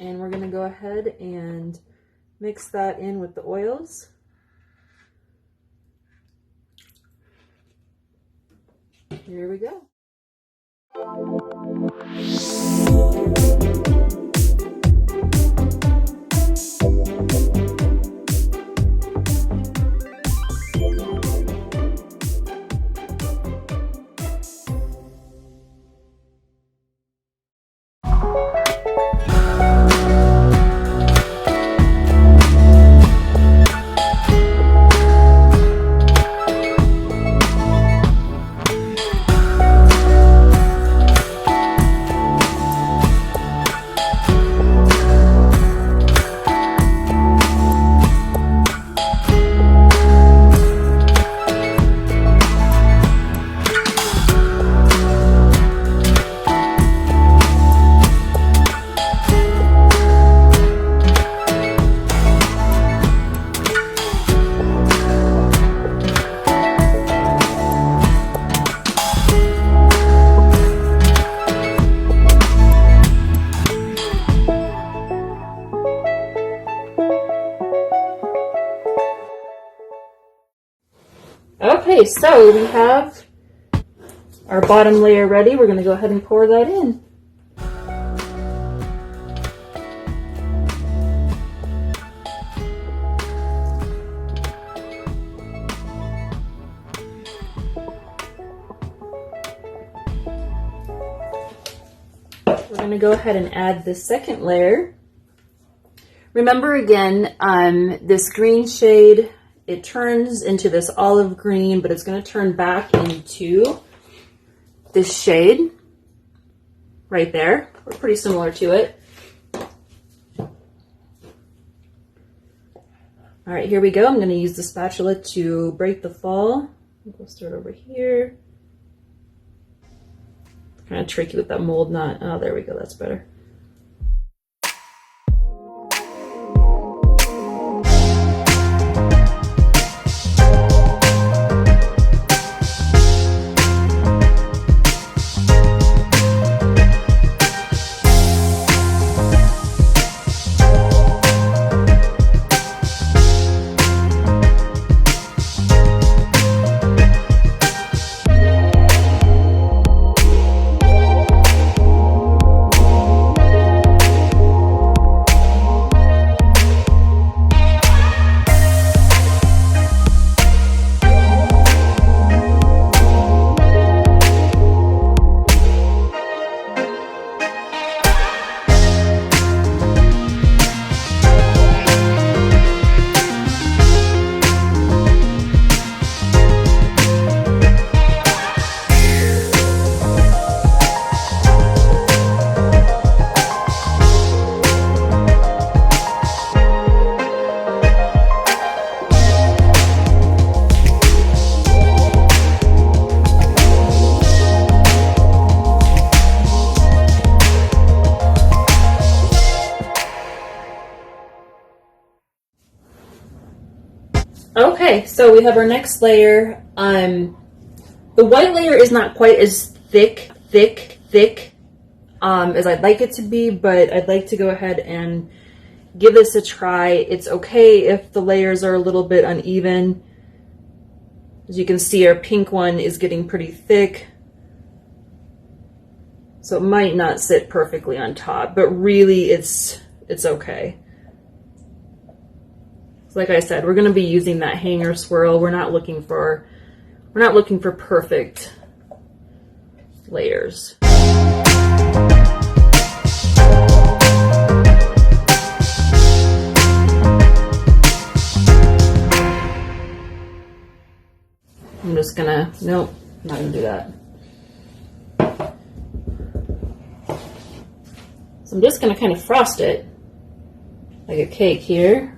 And we're going to go ahead and mix that in with the oils. Here we go. Okay, so we have our bottom layer ready. We're going to go ahead and pour that in. We're going to go ahead and add the second layer. Remember again, this green shade, it turns into this olive green, but it's going to turn back into this shade right there. We're pretty similar to it. All right, here we go. I'm going to use the spatula to break the fall. We'll start over here. Kind of tricky with that mold knot. Oh, there we go. That's better. Okay, so we have our next layer. The white layer is not quite as thick as I'd like it to be, but I'd like to go ahead and give this a try. It's okay if the layers are a little bit uneven. As you can see, our pink one is getting pretty thick, so it might not sit perfectly on top, but really it's okay. Like I said, we're going to be using that hanger swirl. We're not looking for perfect layers. I'm just gonna, nope, I'm not gonna do that. So I'm just gonna kind of frost it like a cake here.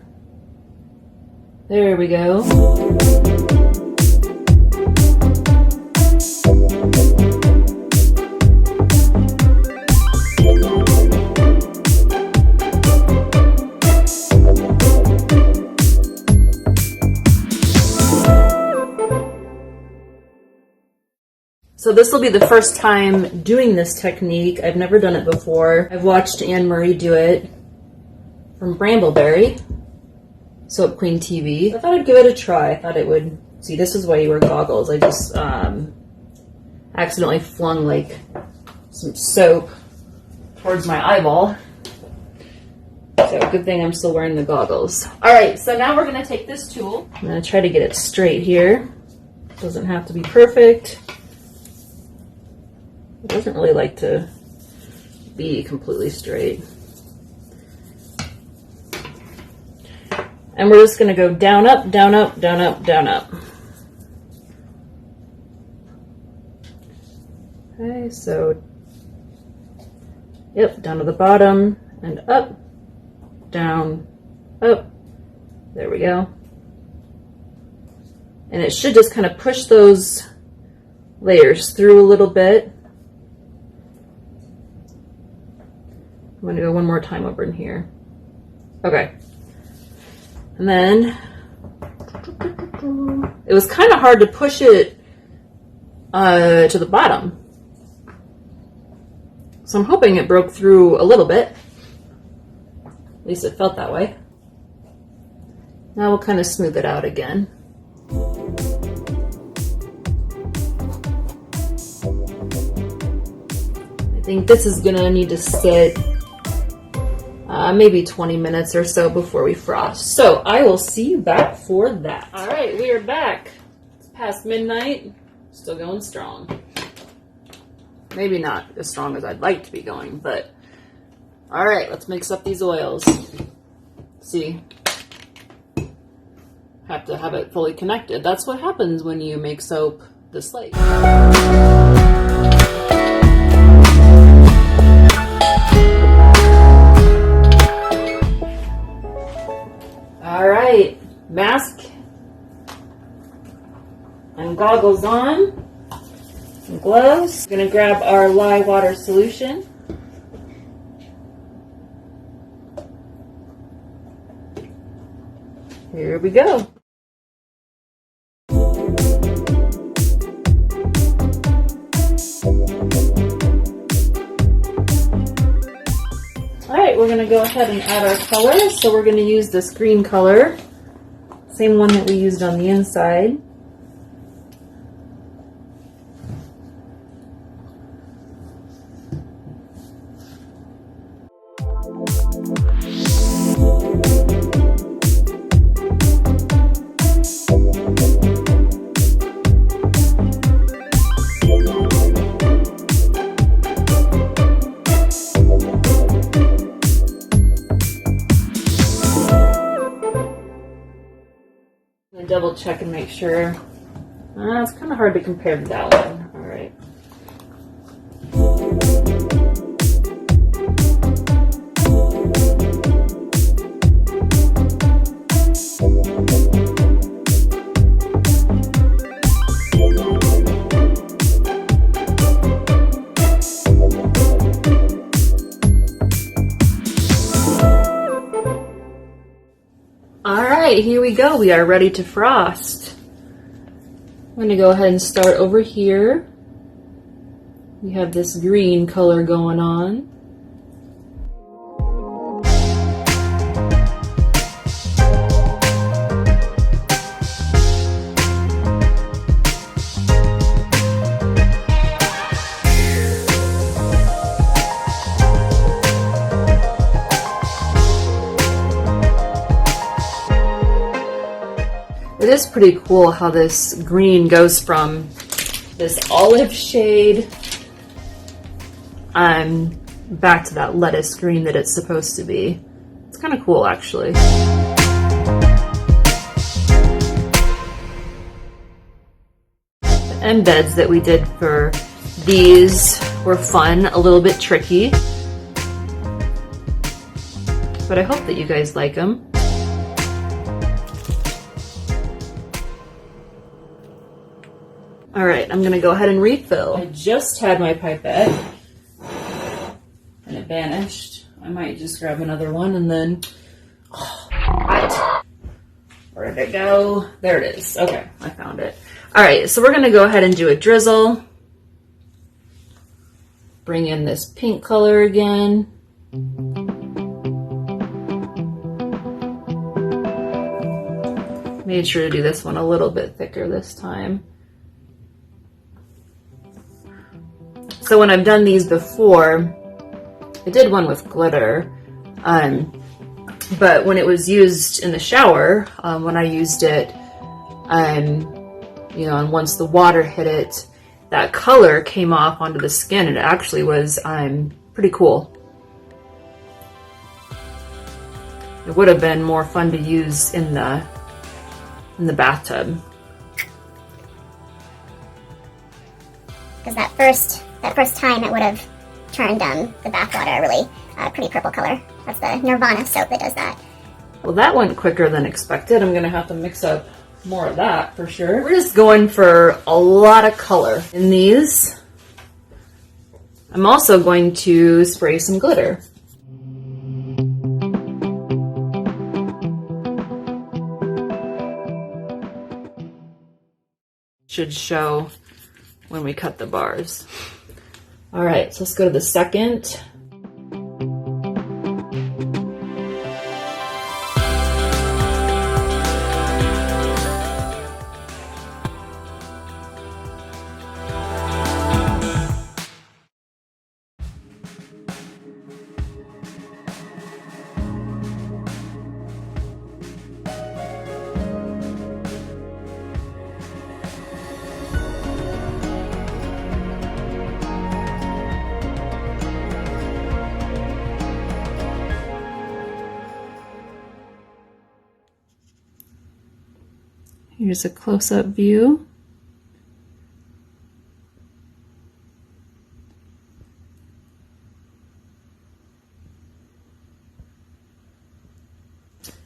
There we go. So this will be the first time doing this technique. I've never done it before. I've watched Anne Marie do it, from Brambleberry, Soap Queen TV. I thought I'd give it a try. I thought it would, see, this is why you wear goggles. I just accidentally flung like some soap towards my eyeball. So good thing I'm still wearing the goggles. All right, so now we're gonna take this tool. I'm gonna try to get it straight here. Doesn't have to be perfect. It doesn't really like to be completely straight. And we're just gonna go down, up, down, up, down, up, down, up. Okay, so, yep, down to the bottom and up, down, up. There we go. And it should just kind of push those layers through a little bit. I'm going to go one more time over in here. Okay. And then it was kind of hard to push it to the bottom. So I'm hoping it broke through a little bit. At least it felt that way. Now we'll kind of smooth it out again. I think this is gonna need to sit maybe 20 minutes or so before we frost. So I will see you back for that. All right, we are back. It's past midnight, still going strong. Maybe not as strong as I'd like to be going, but all right, let's mix up these oils. See, have to have it fully connected. That's what happens when you make soap this late. All right, mask and goggles on, and gloves. We're gonna grab our lye water solution. Here we go. All right, we're gonna go ahead and add our color. So we're gonna use this green color, same one that we used on the inside. Double check and make sure. It's kind of hard to compare to that one. All right. Here we go. We are ready to frost. I'm going to go ahead and start over here. We have this green color going on. It is pretty cool how this green goes from this olive shade back to that lettuce green that it's supposed to be. It's kind of cool, actually. The embeds that we did for these were fun, a little bit tricky, but I hope that you guys like them. All right, I'm gonna go ahead and refill. I just had my pipette and it vanished. I might just grab another one and then, where did it go? There it is. Okay, I found it. All right, so we're gonna go ahead and do a drizzle. Bring in this pink color again. Made sure to do this one a little bit thicker this time. So when I've done these before, I did one with glitter, but when it was used in the shower, when I used it, you know, and once the water hit it, that color came off onto the skin, and it actually was pretty cool. It would have been more fun to use in the bathtub. Because that first time it would have turned the bath water a really pretty purple color. That's the Nirvana soap that does that. Well, that went quicker than expected. I'm gonna have to mix up more of that for sure. We're just going for a lot of color in these. I'm also going to spray some glitter. Should show when we cut the bars. All right, so let's go to the second. Here's a close-up view.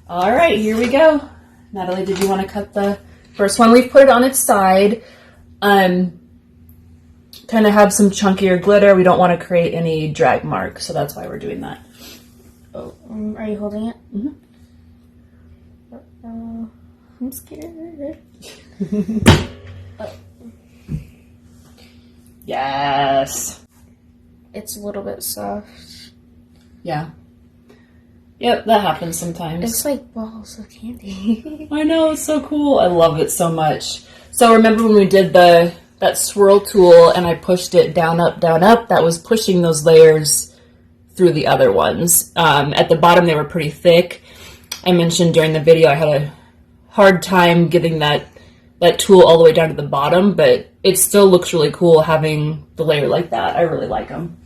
All right, here we go. Natalie, did you want to cut the first one? We've put it on its side. Kind of have some chunkier glitter. We don't want to create any drag marks, so that's why we're doing that. Oh, are you holding it? Mm-hmm. I'm scared. Oh. Yes. It's a little bit soft. Yeah. Yep, that happens sometimes. It's like balls of candy. I know, it's so cool. I love it so much. So remember when we did that swirl tool and I pushed it down, up, that was pushing those layers through the other ones. At the bottom, they were pretty thick. I mentioned during the video I had a hard time getting that tool all the way down to the bottom, but it still looks really cool having the layer like that. I really like them.